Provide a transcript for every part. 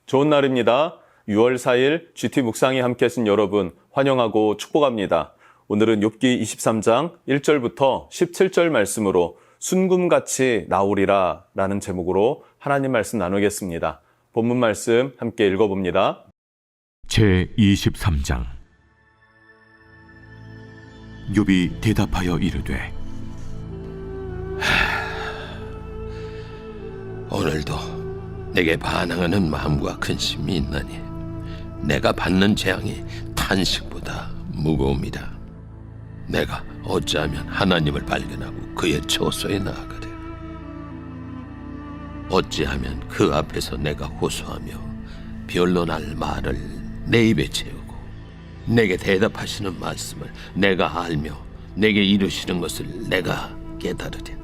좋은 날입니다. 6월 4일 GT 묵상이 함께 하신 여러분 환영하고 축복합니다. 오늘은 욥기 23장 1절부터 17절 말씀으로 순금같이 나오리라 라는 제목으로 하나님 말씀 나누겠습니다. 본문 말씀 함께 읽어봅니다. 제23장. 욥이 대답하여 이르되 오늘도 내게 반항하는 마음과 근심이 있나니 내가 받는 재앙이 탄식보다 무거움이다. 내가 어찌하면 하나님을 발견하고 그의 처소에 나아가랴. 어찌하면 그 앞에서 내가 호소하며 변론할 말을 내 입에 채우고 내게 대답하시는 말씀을 내가 알며 내게 이루시는 것을 내가 깨달으랴.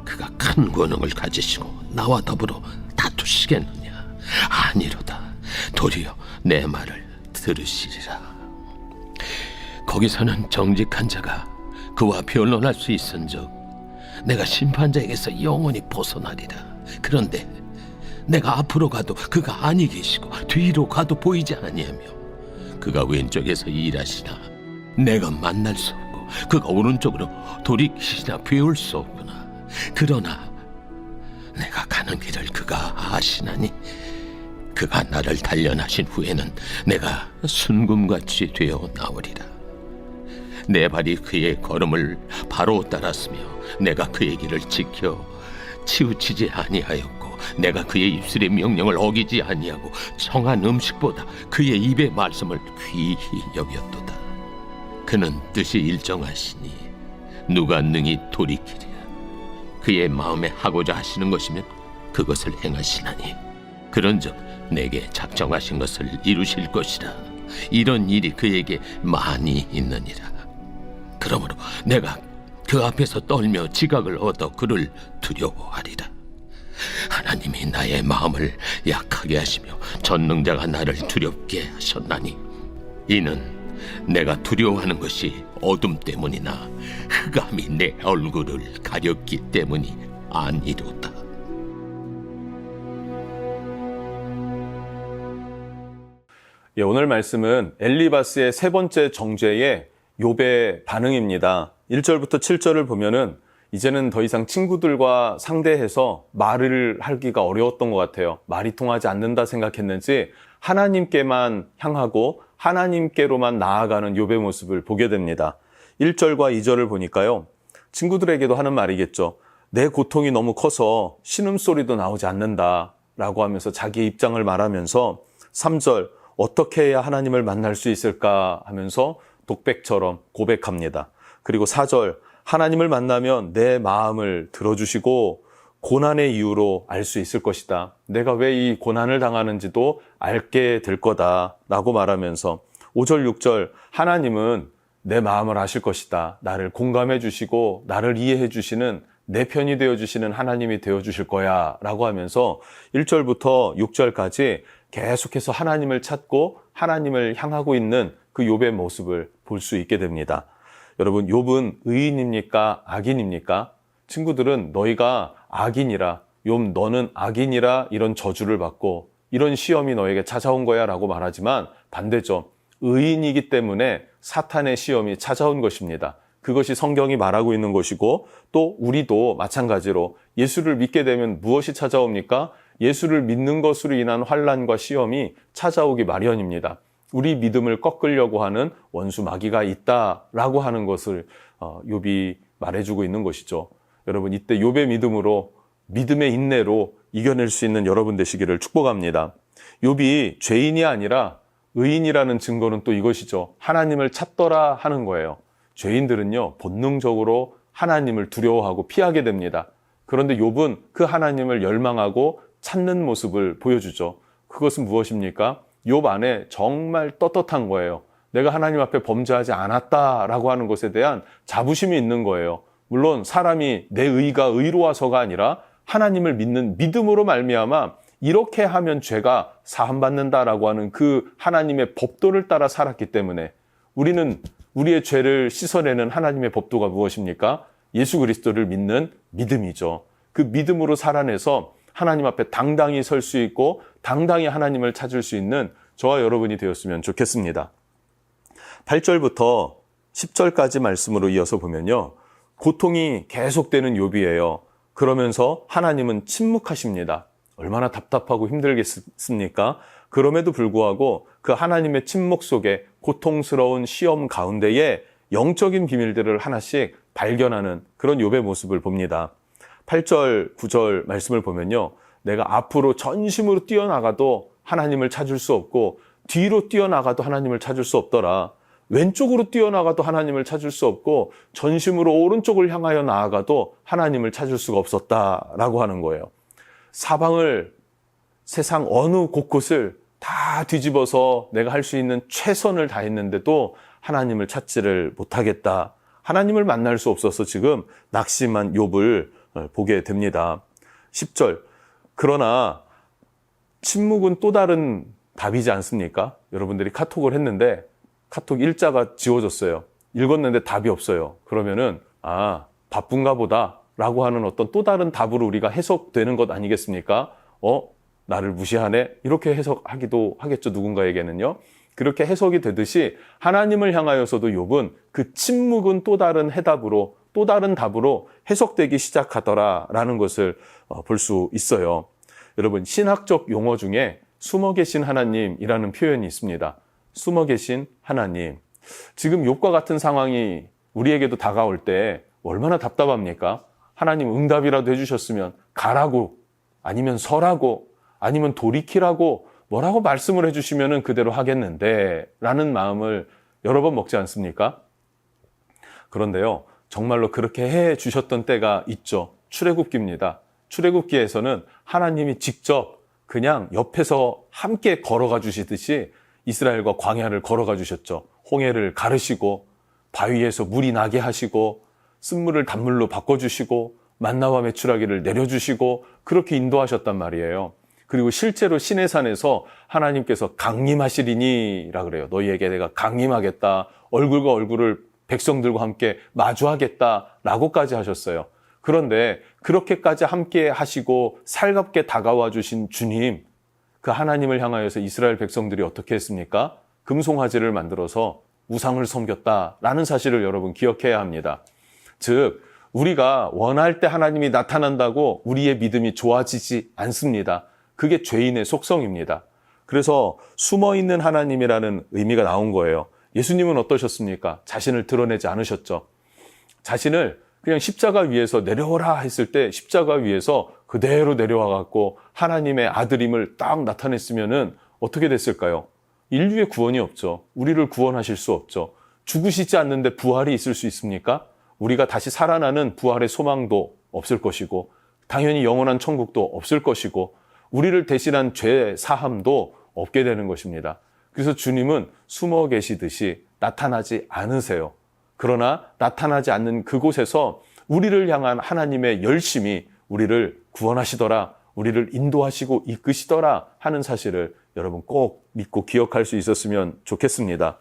그가 큰 권능을 가지시고 나와 더불어 다투시겠느냐? 아니로다. 도리어 내 말을 들으시리라. 거기서는 정직한 자가 그와 변론할 수 있은즉 내가 심판자에게서 영원히 벗어나리라. 그런데 내가 앞으로 가도 그가 아니 계시고 뒤로 가도 보이지 아니하며 그가 왼쪽에서 일하시나 내가 만날 수 없고 그가 오른쪽으로 돌이키시나 배울 수 없구나. 그러나 내가 가는 길을 그가 아시나니 그가 나를 단련하신 후에는 내가 순금같이 되어 나오리라. 내 발이 그의 걸음을 바로 따랐으며 내가 그의 길을 지켜 치우치지 아니하였고 내가 그의 입술의 명령을 어기지 아니하고 청한 음식보다 그의 입의 말씀을 귀히 여겼도다. 그는 뜻이 일정하시니 누가 능히 돌이키랴. 그의 마음에 하고자 하시는 것이면 그것을 행하시나니 그런즉 내게 작정하신 것을 이루실 것이라. 이런 일이 그에게 많이 있느니라. 그러므로 내가 그 앞에서 떨며 지각을 얻어 그를 두려워하리라. 하나님이 나의 마음을 약하게 하시며 전능자가 나를 두렵게 하셨나니 이는 내가 두려워하는 것이 어둠 때문이나 흑암이 내 얼굴을 가렸기 때문이 아니로다. 오늘 말씀은 엘리바스의 세 번째 정죄에 욥의 반응입니다. 1절부터 7절을 보면은 이제는 더 이상 친구들과 상대해서 말을 하기가 어려웠던 것 같아요. 말이 통하지 않는다 생각했는지 하나님께만 향하고 하나님께로만 나아가는 욥의 모습을 보게 됩니다. 1절과 2절을 보니까요. 친구들에게도 하는 말이겠죠. 내 고통이 너무 커서 신음소리도 나오지 않는다 라고 하면서 자기의 입장을 말하면서 3절 어떻게 해야 하나님을 만날 수 있을까 하면서 독백처럼 고백합니다. 그리고 4절 하나님을 만나면 내 마음을 들어주시고 고난의 이유로 알 수 있을 것이다. 내가 왜 이 고난을 당하는지도 알게 될 거다 라고 말하면서 5절 6절 하나님은 내 마음을 아실 것이다. 나를 공감해 주시고 나를 이해해 주시는 내 편이 되어 주시는 하나님이 되어 주실 거야 라고 하면서 1절부터 6절까지 계속해서 하나님을 찾고 하나님을 향하고 있는 그 욥의 모습을 볼 수 있게 됩니다. 여러분, 욥은 의인입니까? 악인입니까? 친구들은 너희가 악인이라, 욥 너는 악인이라 이런 저주를 받고 이런 시험이 너에게 찾아온 거야 라고 말하지만 반대죠. 의인이기 때문에 사탄의 시험이 찾아온 것입니다. 그것이 성경이 말하고 있는 것이고 또 우리도 마찬가지로 예수를 믿게 되면 무엇이 찾아옵니까? 예수를 믿는 것으로 인한 환난과 시험이 찾아오기 마련입니다. 우리 믿음을 꺾으려고 하는 원수 마귀가 있다라고 하는 것을 욥이 말해주고 있는 것이죠. 여러분 이때 욥의 믿음으로 믿음의 인내로 이겨낼 수 있는 여러분 되시기를 축복합니다. 욥이 죄인이 아니라 의인이라는 증거는 또 이것이죠. 하나님을 찾더라 하는 거예요. 죄인들은요 본능적으로 하나님을 두려워하고 피하게 됩니다. 그런데 욥은 그 하나님을 열망하고 찾는 모습을 보여주죠. 그것은 무엇입니까? 욥 안에 정말 떳떳한 거예요. 내가 하나님 앞에 범죄하지 않았다라고 하는 것에 대한 자부심이 있는 거예요. 물론 사람이 내 의가 의로워서가 아니라 하나님을 믿는 믿음으로 말미암아 이렇게 하면 죄가 사함받는다라고 하는 그 하나님의 법도를 따라 살았기 때문에 우리는 우리의 죄를 씻어내는 하나님의 법도가 무엇입니까? 예수 그리스도를 믿는 믿음이죠. 그 믿음으로 살아내서 하나님 앞에 당당히 설 수 있고 당당히 하나님을 찾을 수 있는 저와 여러분이 되었으면 좋겠습니다. 8절부터 10절까지 말씀으로 이어서 보면요. 고통이 계속되는 욥이에요. 그러면서 하나님은 침묵하십니다. 얼마나 답답하고 힘들겠습니까? 그럼에도 불구하고 그 하나님의 침묵 속에 고통스러운 시험 가운데에 영적인 비밀들을 하나씩 발견하는 그런 욥의 모습을 봅니다. 8절, 9절 말씀을 보면요. 내가 앞으로 전심으로 뛰어나가도 하나님을 찾을 수 없고 뒤로 뛰어나가도 하나님을 찾을 수 없더라. 왼쪽으로 뛰어나가도 하나님을 찾을 수 없고 전심으로 오른쪽을 향하여 나아가도 하나님을 찾을 수가 없었다라고 하는 거예요. 사방을 세상 어느 곳곳을 다 뒤집어서 내가 할 수 있는 최선을 다했는데도 하나님을 찾지를 못하겠다. 하나님을 만날 수 없어서 지금 낙심한 욥을 보게 됩니다. 10절. 그러나 침묵은 또 다른 답이지 않습니까? 여러분들이 카톡을 했는데 카톡 일자가 지워졌어요. 읽었는데 답이 없어요. 그러면은 바쁜가 보다 라고 하는 어떤 또 다른 답으로 우리가 해석되는 것 아니겠습니까? 나를 무시하네? 이렇게 해석하기도 하겠죠. 누군가에게는요. 그렇게 해석이 되듯이 하나님을 향하여서도 욥은 그 침묵은 또 다른 해답으로 또 다른 답으로 해석되기 시작하더라라는 것을 볼 수 있어요. 여러분, 신학적 용어 중에 숨어 계신 하나님이라는 표현이 있습니다. 숨어 계신 하나님. 지금 욥과 같은 상황이 우리에게도 다가올 때 얼마나 답답합니까? 하나님 응답이라도 해주셨으면 가라고, 아니면 서라고, 아니면 돌이키라고 뭐라고 말씀을 해주시면 그대로 하겠는데 라는 마음을 여러 번 먹지 않습니까? 그런데요, 정말로 그렇게 해주셨던 때가 있죠. 출애굽기입니다. 출애굽기에서는 하나님이 직접 그냥 옆에서 함께 걸어가 주시듯이 이스라엘과 광야를 걸어가 주셨죠. 홍해를 가르시고 바위에서 물이 나게 하시고 쓴물을 단물로 바꿔주시고 만나와 메추라기를 내려주시고 그렇게 인도하셨단 말이에요. 그리고 실제로 시내산에서 하나님께서 강림하시리니라 그래요. 너희에게 내가 강림하겠다. 얼굴과 얼굴을 백성들과 함께 마주하겠다라고까지 하셨어요. 그런데 그렇게까지 함께 하시고 살갑게 다가와 주신 주님, 그 하나님을 향하여서 이스라엘 백성들이 어떻게 했습니까? 금송아지를 만들어서 우상을 섬겼다라는 사실을 여러분 기억해야 합니다. 즉, 우리가 원할 때 하나님이 나타난다고 우리의 믿음이 좋아지지 않습니다. 그게 죄인의 속성입니다. 그래서 숨어있는 하나님이라는 의미가 나온 거예요. 예수님은 어떠셨습니까? 자신을 드러내지 않으셨죠. 자신을 그냥 십자가 위에서 내려오라 했을 때 십자가 위에서 그대로 내려와 갖고 하나님의 아들임을 딱 나타냈으면은 어떻게 됐을까요? 인류의 구원이 없죠. 우리를 구원하실 수 없죠. 죽으시지 않는데 부활이 있을 수 있습니까? 우리가 다시 살아나는 부활의 소망도 없을 것이고 당연히 영원한 천국도 없을 것이고 우리를 대신한 죄 사함도 없게 되는 것입니다. 그래서 주님은 숨어 계시듯이 나타나지 않으세요. 그러나 나타나지 않는 그곳에서 우리를 향한 하나님의 열심이 우리를 구원하시더라, 우리를 인도하시고 이끄시더라 하는 사실을 여러분 꼭 믿고 기억할 수 있었으면 좋겠습니다.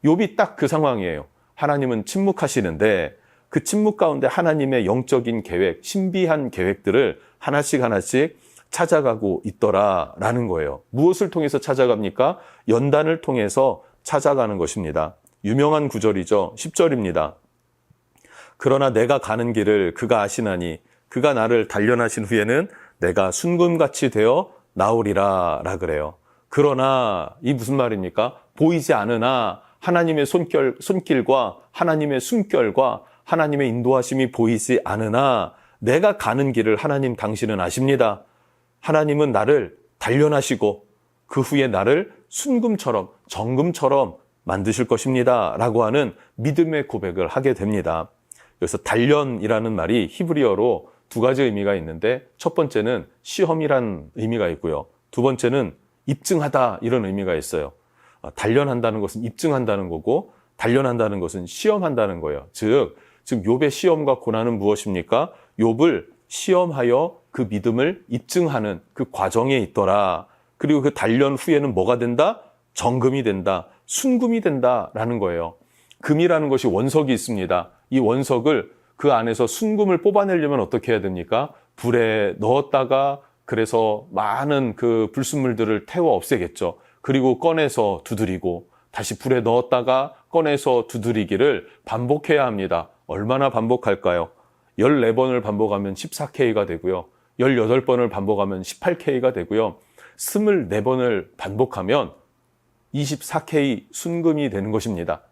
욥이 딱 그 상황이에요. 하나님은 침묵하시는데 그 침묵 가운데 하나님의 영적인 계획, 신비한 계획들을 하나씩 하나씩 찾아가고 있더라라는 거예요. 무엇을 통해서 찾아갑니까? 연단을 통해서 찾아가는 것입니다. 유명한 구절이죠. 10절입니다. 그러나 내가 가는 길을 그가 아시나니 그가 나를 단련하신 후에는 내가 순금같이 되어 나오리라 라 그래요. 그러나 이 무슨 말입니까? 보이지 않으나 하나님의 손길과 하나님의 숨결과 하나님의 인도하심이 보이지 않으나 내가 가는 길을 하나님 당신은 아십니다. 하나님은 나를 단련하시고 그 후에 나를 순금처럼 정금처럼 만드실 것입니다 라고 하는 믿음의 고백을 하게 됩니다. 여기서 단련이라는 말이 히브리어로 두 가지 의미가 있는데 첫 번째는 시험이란 의미가 있고요. 두 번째는 입증하다 이런 의미가 있어요. 단련한다는 것은 입증한다는 거고 단련한다는 것은 시험한다는 거예요. 즉 욥의 시험과 고난은 무엇입니까? 욥을 시험하여 그 믿음을 입증하는 그 과정에 있더라. 그리고 그 단련 후에는 뭐가 된다? 정금이 된다. 순금이 된다라는 거예요. 금이라는 것이 원석이 있습니다. 이 원석을 그 안에서 순금을 뽑아내려면 어떻게 해야 됩니까? 불에 넣었다가 그래서 많은 그 불순물들을 태워 없애겠죠. 그리고 꺼내서 두드리고 다시 불에 넣었다가 꺼내서 두드리기를 반복해야 합니다. 얼마나 반복할까요? 14번을 반복하면 14K가 되고요. 18번을 반복하면 18K가 되고요. 24번을 반복하면 24K 순금이 되는 것입니다.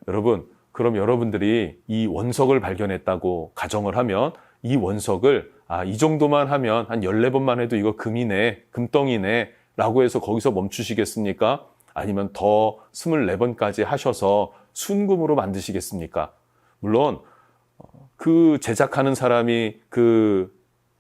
여러분, 그럼 여러분들이 이 원석을 발견했다고 가정을 하면 이 원석을 이 정도만 하면 한 14번만 해도 이거 금이네, 금덩이네 라고 해서 거기서 멈추시겠습니까? 아니면 더 24번까지 하셔서 순금으로 만드시겠습니까? 물론 그 제작하는 사람이 그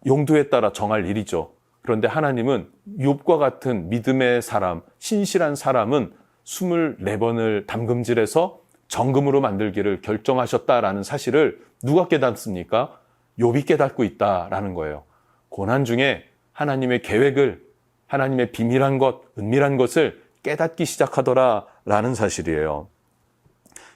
용도에 따라 정할 일이죠. 그런데 하나님은 욥과 같은 믿음의 사람, 신실한 사람은 24번을 담금질해서 정금으로 만들기를 결정하셨다라는 사실을 누가 깨닫습니까? 욥이 깨닫고 있다라는 거예요. 고난 중에 하나님의 계획을, 하나님의 비밀한 것, 은밀한 것을 깨닫기 시작하더라라는 사실이에요.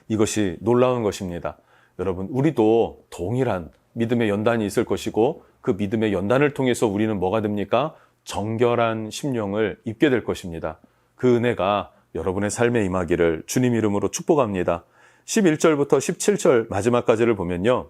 이것이 놀라운 것입니다. 여러분, 우리도 동일한 믿음의 연단이 있을 것이고 그 믿음의 연단을 통해서 우리는 뭐가 됩니까? 정결한 심령을 입게 될 것입니다. 그 은혜가 여러분의 삶에 임하기를 주님 이름으로 축복합니다. 11절부터 17절 마지막까지를 보면요.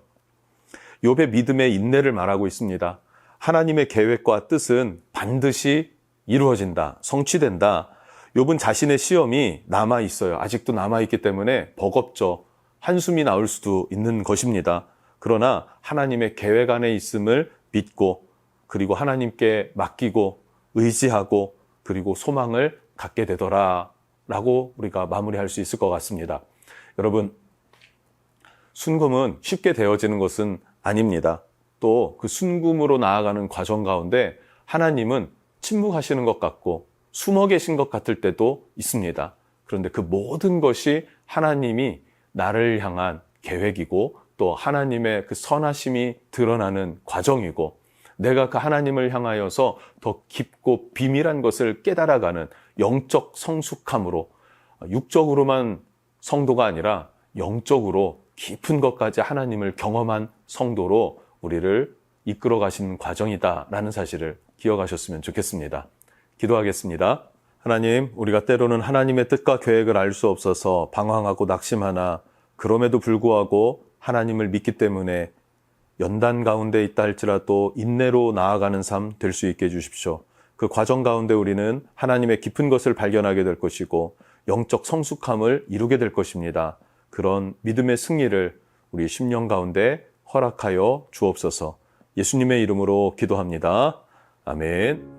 욥의 믿음의 인내를 말하고 있습니다. 하나님의 계획과 뜻은 반드시 이루어진다, 성취된다. 욥은 자신의 시험이 남아 있어요. 아직도 남아 있기 때문에 버겁죠. 한숨이 나올 수도 있는 것입니다. 그러나 하나님의 계획 안에 있음을 믿고 그리고 하나님께 맡기고 의지하고 그리고 소망을 갖게 되더라 라고 우리가 마무리할 수 있을 것 같습니다. 여러분, 순금은 쉽게 되어지는 것은 아닙니다. 또 그 순금으로 나아가는 과정 가운데 하나님은 침묵하시는 것 같고 숨어 계신 것 같을 때도 있습니다. 그런데 그 모든 것이 하나님이 나를 향한 계획이고 또 하나님의 그 선하심이 드러나는 과정이고 내가 그 하나님을 향하여서 더 깊고 비밀한 것을 깨달아가는 영적 성숙함으로 육적으로만 성도가 아니라 영적으로 깊은 것까지 하나님을 경험한 성도로 우리를 이끌어 가시는 과정이다라는 사실을 기억하셨으면 좋겠습니다. 기도하겠습니다. 하나님, 우리가 때로는 하나님의 뜻과 계획을 알 수 없어서 방황하고 낙심하나 그럼에도 불구하고 하나님을 믿기 때문에 연단 가운데 있다 할지라도 인내로 나아가는 삶 될 수 있게 해주십시오. 그 과정 가운데 우리는 하나님의 깊은 것을 발견하게 될 것이고 영적 성숙함을 이루게 될 것입니다. 그런 믿음의 승리를 우리 심령 가운데 허락하여 주옵소서. 예수님의 이름으로 기도합니다. 아멘.